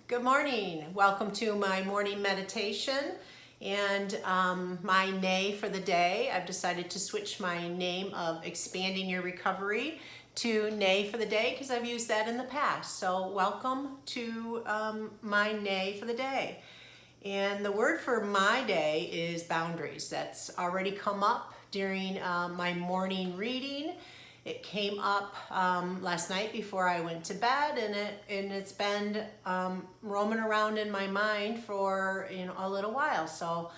Good morning. Welcome to my morning meditation and my Neigh for the day. I've decided to switch my name of Expanding Your Recovery to Neigh for the day because I've used that in the past. So welcome to my Neigh for the day. And the word for my day is boundaries. That's already come up during my morning reading. It came up last night before I went to bed, and it's been roaming around in my mind for a little while. So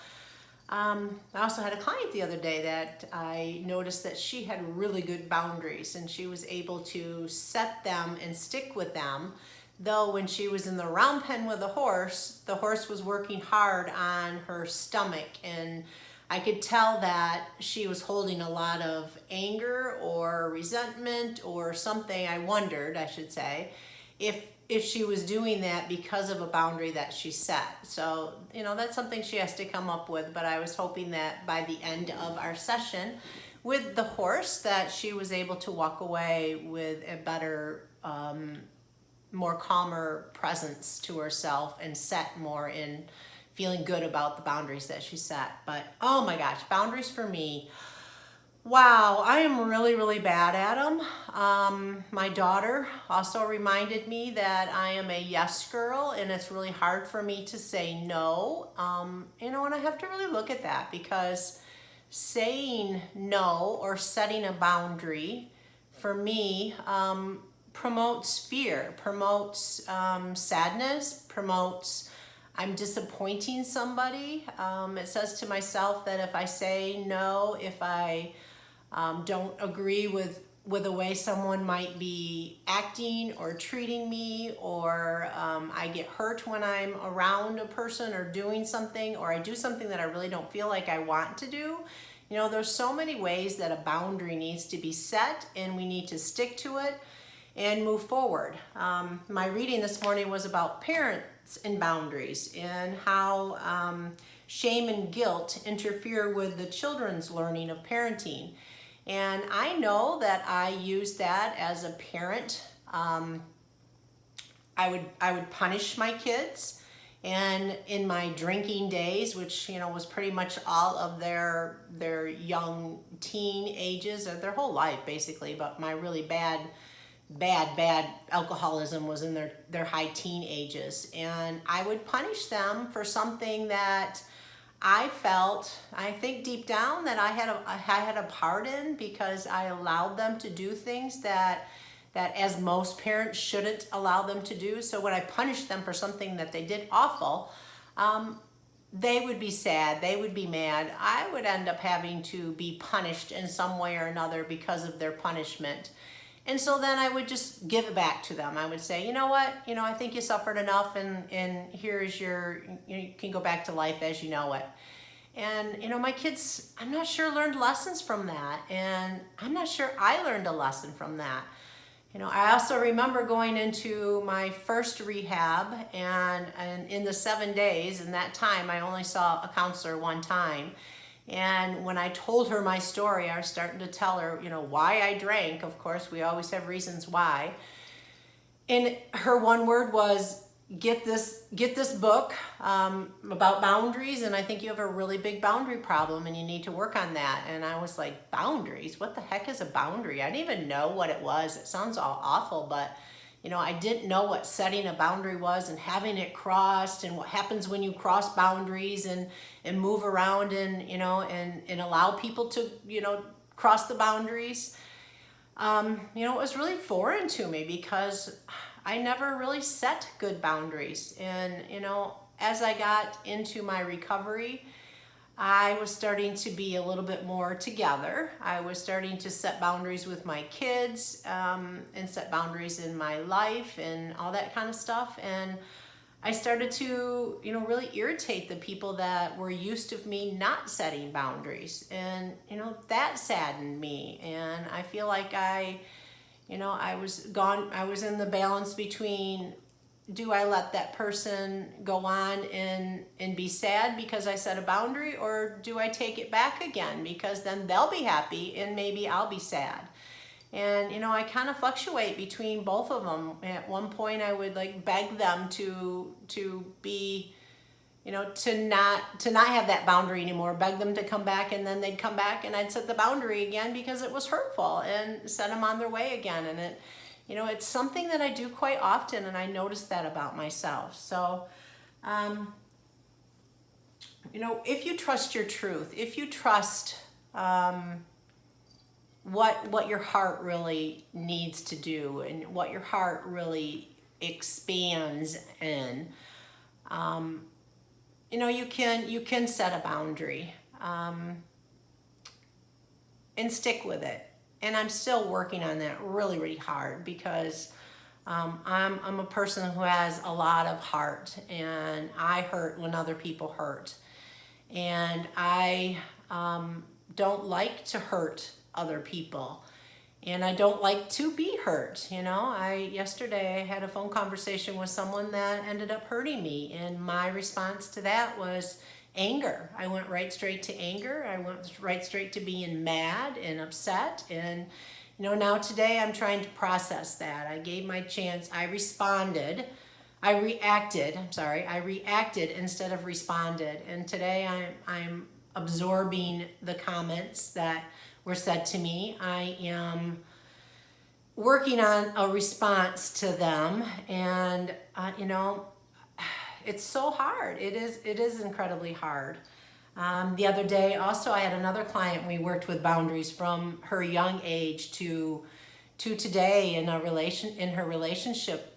I also had a client the other day that I noticed that she had really good boundaries, and she was able to set them and stick with them. Though when she was in the round pen with the horse was working hard on her stomach, and I could tell that she was holding a lot of anger or resentment or something. I wondered, I should say, if she was doing that because of a boundary that she set. So, that's something she has to come up with, but I was hoping that by the end of our session with the horse that she was able to walk away with a better, more calmer presence to herself and set more in feeling good about the boundaries that she set. But oh my gosh, boundaries for me, wow, I am really, really bad at them. My daughter also reminded me that I am a yes girl, and it's really hard for me to say no. And I have to really look at that, because saying no or setting a boundary for me promotes fear, promotes sadness, promotes I'm disappointing somebody. It says to myself that if I say no, if I don't agree with the way someone might be acting or treating me, or I get hurt when I'm around a person or doing something, or I do something that I really don't feel like I want to do. There's so many ways that a boundary needs to be set, and we need to stick to it and move forward. My reading this morning was about parents and boundaries, and how shame and guilt interfere with the children's learning of parenting. And I know that I use that as a parent. I would punish my kids, and in my drinking days, which was pretty much all of their young teen ages, or their whole life basically, but my really bad alcoholism was in their high teen ages, and I would punish them for something that I felt, I think deep down, that I had a part in, because I allowed them to do things that as most parents shouldn't allow them to do. So when I punished them for something that they did awful, they would be sad, they would be mad. I would end up having to be punished in some way or another because of their punishment. And so then I would just give it back to them. I would say, you know what, I think you suffered enough, and here's you can go back to life as you know it. And, my kids, I'm not sure, learned lessons from that. And I'm not sure I learned a lesson from that. I also remember going into my first rehab, and in the 7 days, in that time, I only saw a counselor one time. And when I told her my story, I was starting to tell her, why I drank. Of course, we always have reasons why. And her one word was, get this book about boundaries, and I think you have a really big boundary problem, and you need to work on that. And I was like, boundaries? What the heck is a boundary? I didn't even know what it was. It sounds all awful, but I didn't know what setting a boundary was, and having it crossed, and what happens when you cross boundaries and move around, and and allow people to cross the boundaries. It was really foreign to me, because I never really set good boundaries. And as I got into my recovery, I was starting to be a little bit more together. I was starting to set boundaries with my kids, and set boundaries in my life and all that kind of stuff. And I started to, really irritate the people that were used to me not setting boundaries. And, that saddened me. And I feel like I was in the balance between, do I let that person go on and be sad because I set a boundary, or do I take it back again, because then they'll be happy and maybe I'll be sad? And, you know, I kind of fluctuate between both of them. At one point I would like beg them to be, you know, to not have that boundary anymore, beg them to come back, and then they'd come back and I'd set the boundary again because it was hurtful, and set them on their way again. And it, you know, it's something that I do quite often, and I noticed that about myself. So, you know, if you trust your truth, if you trust what your heart really needs to do and what your heart really expands in, you know, you can set a boundary and stick with it. And I'm still working on that really, really hard, because I'm a person who has a lot of heart, and I hurt when other people hurt. And I don't like to hurt other people, and I don't like to be hurt. You know, yesterday I had a phone conversation with someone that ended up hurting me, and my response to that was anger. I went right straight to anger. I went right straight to being mad and upset. And, you know, now today I'm trying to process that. I gave my chance. I reacted instead of responded. And today I'm absorbing the comments that were said to me. I am working on a response to them. And, you know, it's so hard. It is incredibly hard. The other day also, I had another client. We worked with boundaries from her young age to today in her relationship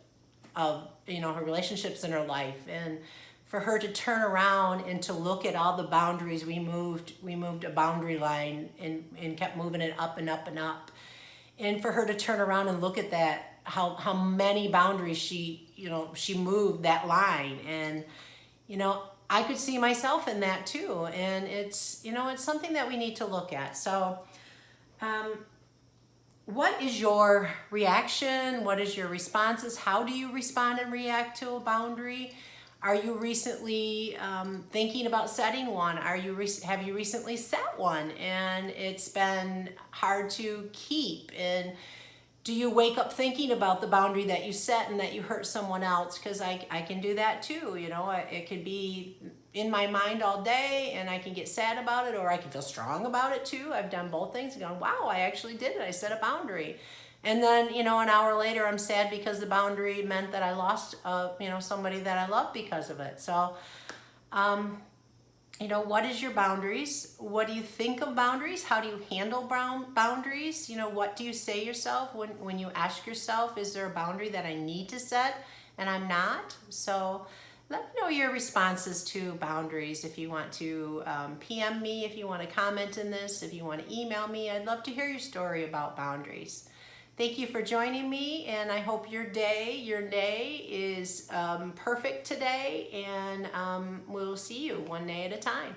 of, you know, her relationships in her life. And for her to turn around and to look at all the boundaries, we moved a boundary line and kept moving it up and up and up. And for her to turn around and look at that, how many boundaries she moved that line. And, you know, I could see myself in that too. And it's, you know, it's something that we need to look at. So, what is your reaction? What is your responses? How do you respond and react to a boundary? Are you recently thinking about setting one? Have you recently set one and it's been hard to keep? And do you wake up thinking about the boundary that you set and that you hurt someone else? Because I can do that too. You know, it could be in my mind all day, and I can get sad about it, or I can feel strong about it too. I've done both things, going, wow, I actually did it. I set a boundary. And then, you know, an hour later, I'm sad because the boundary meant that I lost, you know, somebody that I love because of it. So, you know, what is your boundaries? What do you think of boundaries? How do you handle boundaries? You know, what do you say yourself when you ask yourself, is there a boundary that I need to set and I'm not? So let me know your responses to boundaries. If you want to PM me, if you want to comment in this, if you want to email me, I'd love to hear your story about boundaries. Thank you for joining me, and I hope your day is perfect today, and we'll see you one day at a time.